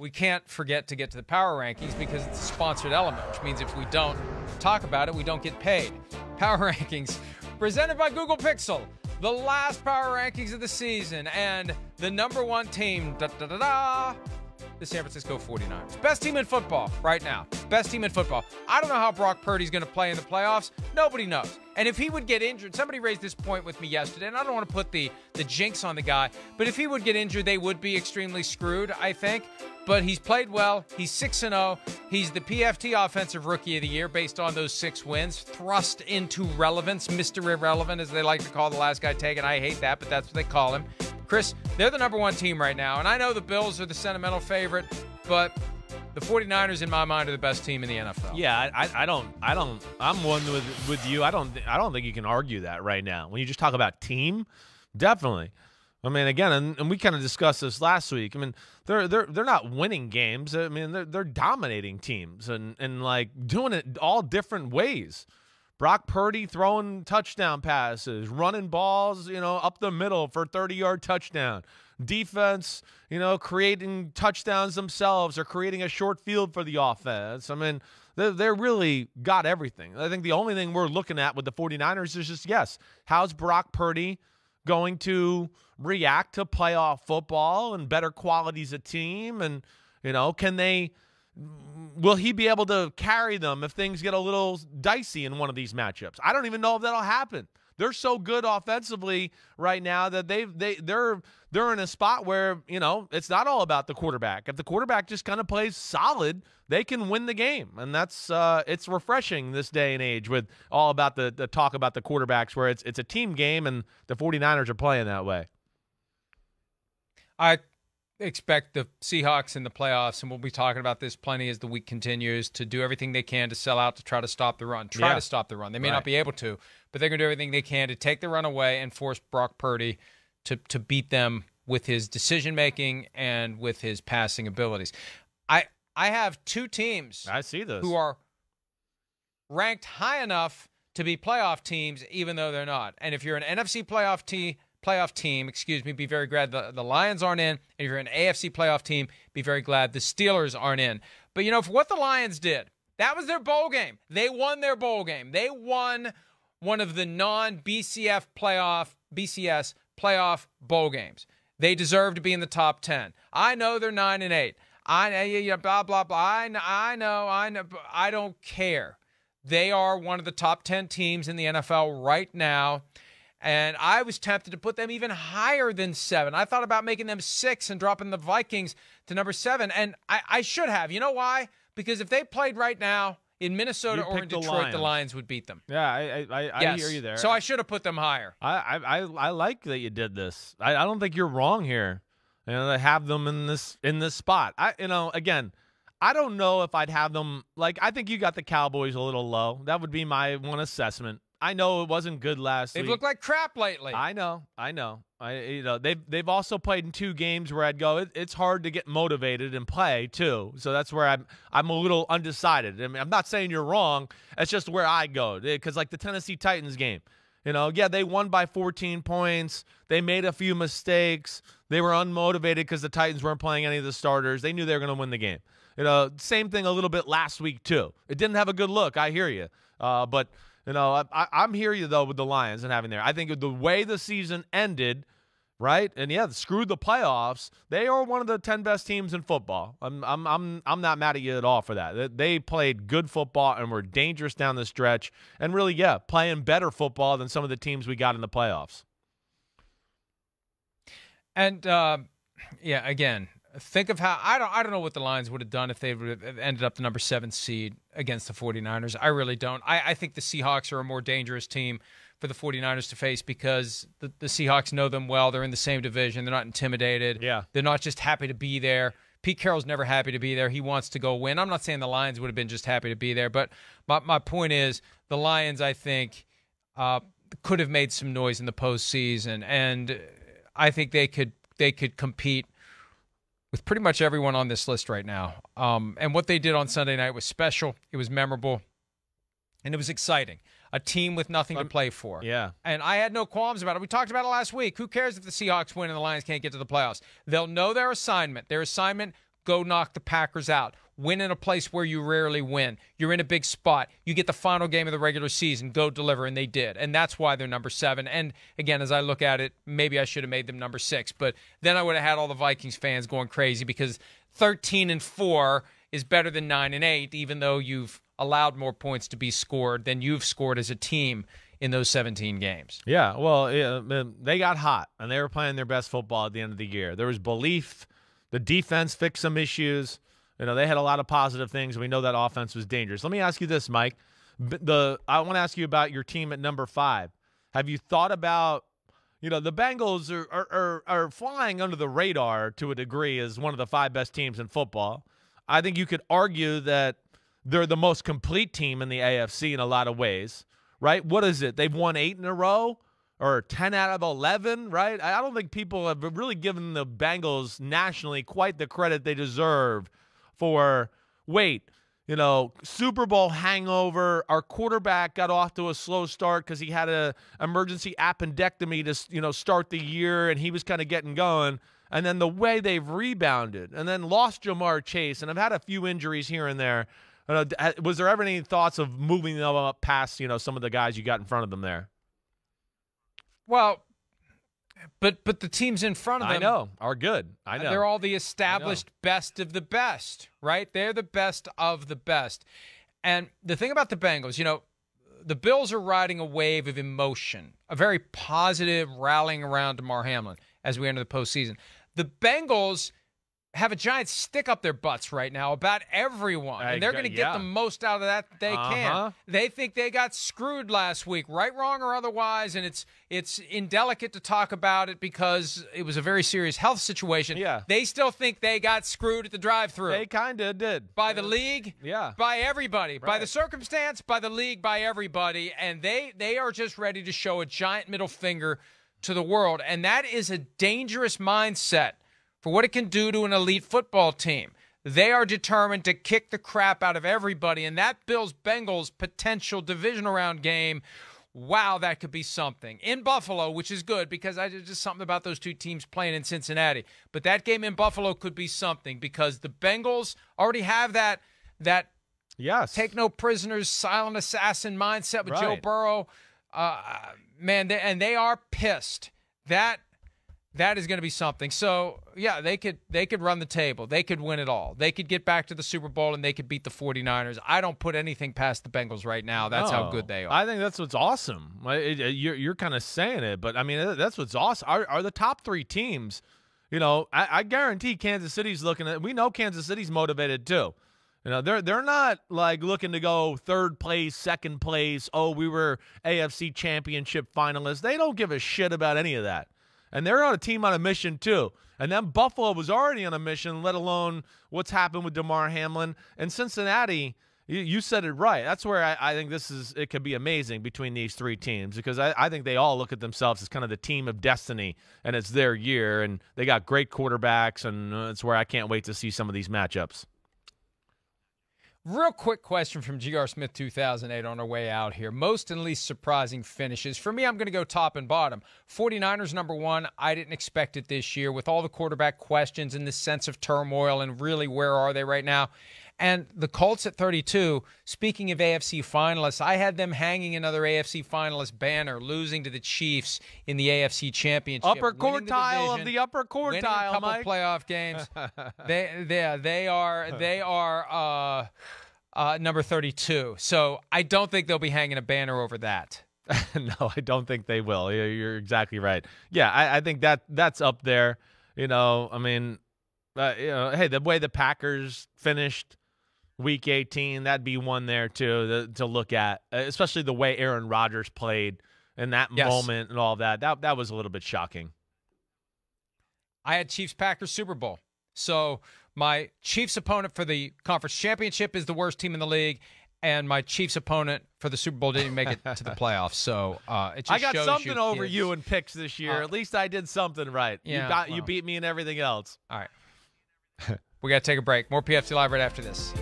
we can't forget to get to the power rankings because it's a sponsored element, which means if we don't talk about it, we don't get paid. Power rankings presented by Google Pixel. The last power rankings of the season, and the number one team, the San Francisco 49ers. Best team in football right now. Best team in football. I don't know how Brock Purdy's going to play in the playoffs. Nobody knows. And if he would get injured, somebody raised this point with me yesterday, and I don't want to put the jinx on the guy, but if he would get injured, they would be extremely screwed, I think. But he's played well. He's 6-0. He's the PFT Offensive Rookie of the Year based on those 6 wins. Thrust into relevance. Mr. Irrelevant, as they like to call the last guy taken. I hate that, but that's what they call him. Chris, they're the number one team right now. And I know the Bills are the sentimental favorite, but the 49ers, in my mind, are the best team in the NFL. Yeah, I'm one with you. I don't think you can argue that right now. When you just talk about team, definitely. I mean, again, and we kind of discussed this last week. I mean, they're not winning games. I mean, they're dominating teams and like doing it all different ways. Brock Purdy throwing touchdown passes, running balls, up the middle for a 30-yard touchdown. Defense, creating touchdowns themselves or creating a short field for the offense. I mean, they're really got everything. I think the only thing we're looking at with the 49ers is just, yes, how's Brock Purdy going to react to playoff football and better qualities of team? And, will he be able to carry them if things get a little dicey in one of these matchups? I don't even know if that'll happen. They're so good offensively right now that they're in a spot where, it's not all about the quarterback. If the quarterback just kind of plays solid, they can win the game. And that's it's refreshing this day and age with all about the talk about the quarterbacks where it's a team game and the 49ers are playing that way. I expect the Seahawks in the playoffs, and we'll be talking about this plenty as the week continues, to do everything they can to sell out to try to stop the run. To stop the run. They may not be able to, but they're going to do everything they can to take the run away and force Brock Purdy to beat them with his decision-making and with his passing abilities. I have 2 teams I see this who are ranked high enough to be playoff teams, even though they're not. And if you're an NFC playoff team, be very glad the Lions aren't in. And if you're an AFC playoff team, be very glad the Steelers aren't in. But, for what the Lions did, that was their bowl game. They won their bowl game. They won one of the non-BCS playoff bowl games. They deserve to be in the top 10. I know they're 9-8. Blah, blah, blah. I know. But I don't care. They are one of the top 10 teams in the NFL right now. And I was tempted to put them even higher than 7. I thought about making them 6 and dropping the Vikings to number 7. And I should have. You know why? Because if they played right now in Minnesota or in Detroit, the Lions would beat them. Yeah, I hear you there. So I should have put them higher. I like that you did this. I don't think you're wrong here. To have them in this spot. Again, I don't know if I'd have them. I think you got the Cowboys a little low. That would be my one assessment. I know it wasn't good last week. They've looked like crap lately. I know. They've also played in 2 games where I'd go, it's hard to get motivated and play too. So that's where I'm a little undecided. I mean, I'm not saying you're wrong. That's just where I go. Because the Tennessee Titans game, they won by 14 points. They made a few mistakes. They were unmotivated because the Titans weren't playing any of the starters. They knew they were going to win the game. Same thing a little bit last week too. It didn't have a good look. I hear you. But I'm hear you though with the Lions and having there. I think the way the season ended, right? And screwed the playoffs. They are one of the 10 best teams in football. I'm not mad at you at all for that. They played good football and were dangerous down the stretch, and really, playing better football than some of the teams we got in the playoffs. And again, think of how I don't know what the Lions would have done if they would have ended up the number 7 seed against the 49ers. I really don't. I think the Seahawks are a more dangerous team for the 49ers to face because the Seahawks know them well. They're in the same division. They're not intimidated. Yeah. They're not just happy to be there. Pete Carroll's never happy to be there. He wants to go win. I'm not saying the Lions would have been just happy to be there, but my point is the Lions, I think, could have made some noise in the postseason, and I think they could compete with pretty much everyone on this list right now. And what they did on Sunday night was special. It was memorable, and it was exciting. A team with nothing to play for. Yeah. And I had no qualms about it. We talked about it last week. Who cares if the Seahawks win and the Lions can't get to the playoffs? They'll know their assignment. Their assignment, go knock the Packers out. Win in a place where you rarely win. You're in a big spot. You get the final game of the regular season. Go deliver, and they did. And that's why they're number 7. And, again, as I look at it, maybe I should have made them number 6. But then I would have had all the Vikings fans going crazy because 13-4 is better than 9-8, even though you've allowed more points to be scored than you've scored as a team in those 17 games. Yeah, well, they got hot, and they were playing their best football at the end of the year. There was belief. The defense fixed some issues. They had a lot of positive things. We know that offense was dangerous. Let me ask you this, Mike. I want to ask you about your team at number 5. Have you thought about, the Bengals are flying under the radar to a degree as one of the 5 best teams in football. I think you could argue that they're the most complete team in the AFC in a lot of ways, right? What is it? They've won 8 in a row or 10 out of 11, right? I don't think people have really given the Bengals nationally quite the credit they deserve for, Super Bowl hangover. Our quarterback got off to a slow start because he had an emergency appendectomy to, start the year, and he was kind of getting going. And then the way they've rebounded and then lost Jamar Chase, and I've had a few injuries here and there. Was there ever any thoughts of moving them up past, some of the guys you got in front of them there? Well, but the teams in front of them, I know, are good. I know. They're all the established best of the best, right? They're the best of the best. And the thing about the Bengals, the Bills are riding a wave of emotion, a very positive rallying around Damar Hamlin as we enter the postseason. The Bengals have a giant stick up their butts right now about everyone, and they're going to get the most out of that they can. They think they got screwed last week, right, wrong, or otherwise, and it's indelicate to talk about it because it was a very serious health situation. Yeah. They still think they got screwed at the drive-thru. They kind of did. By the league, by everybody, right. By the circumstance, by the league, by everybody, and they are just ready to show a giant middle finger to the world, and that is a dangerous mindset for what it can do to an elite football team. They are determined to kick the crap out of everybody, and that Bills-Bengals potential divisional round game, wow, that could be something. In Buffalo, which is good because just something about those two teams playing in Cincinnati. But that game in Buffalo could be something because the Bengals already have that take no prisoners, silent assassin mindset with Joe Burrow. They are pissed. That is going to be something. So, yeah, they could run the table. They could win it all. They could get back to the Super Bowl, and they could beat the 49ers. I don't put anything past the Bengals right now. That's how good they are. I think that's what's awesome. You're kind of saying it, but, I mean, that's what's awesome. Are the top 3 teams, I guarantee Kansas City's looking at – we know Kansas City's motivated too. They're not like looking to go 3rd place, 2nd place. Oh, we were AFC Championship finalists. They don't give a shit about any of that. And they're on a team on a mission, too. And then Buffalo was already on a mission, let alone what's happened with Damar Hamlin. And Cincinnati, you said it right. That's where I think it could be amazing between these 3 teams because I think they all look at themselves as kind of the team of destiny, and it's their year. And they got great quarterbacks, and it's where I can't wait to see some of these matchups. Real quick question from GR Smith 2008 on our way out here. Most and least surprising finishes. For me, I'm going to go top and bottom. 49ers, number 1. I didn't expect it this year with all the quarterback questions and the sense of turmoil and really where are they right now. And the Colts at 32, speaking of AFC finalists, I had them hanging another AFC finalist banner, losing to the Chiefs in the AFC Championship. Upper quartile of the upper quartile, winning a couple Mike. Playoff games. They are number 32. So I don't think they'll be hanging a banner over that. No, I don't think they will. You're exactly right. Yeah, I think that's up there. Hey, the way the Packers finished Week 18, that'd be one there too to look at, especially the way Aaron Rodgers played in that moment and all that. That was a little bit shocking. I had Chiefs-Packers Super Bowl. So my Chiefs opponent for the conference championship is the worst team in the league, and my Chiefs opponent for the Super Bowl didn't make it to the playoffs. So it just I got shows something you over kids. You in picks this year. At least I did something right. Yeah, you beat me in everything else. All right. We got to take a break. More PFT Live right after this.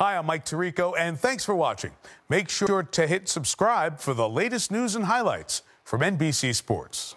Hi, I'm Mike Tirico, and thanks for watching. Make sure to hit subscribe for the latest news and highlights from NBC Sports.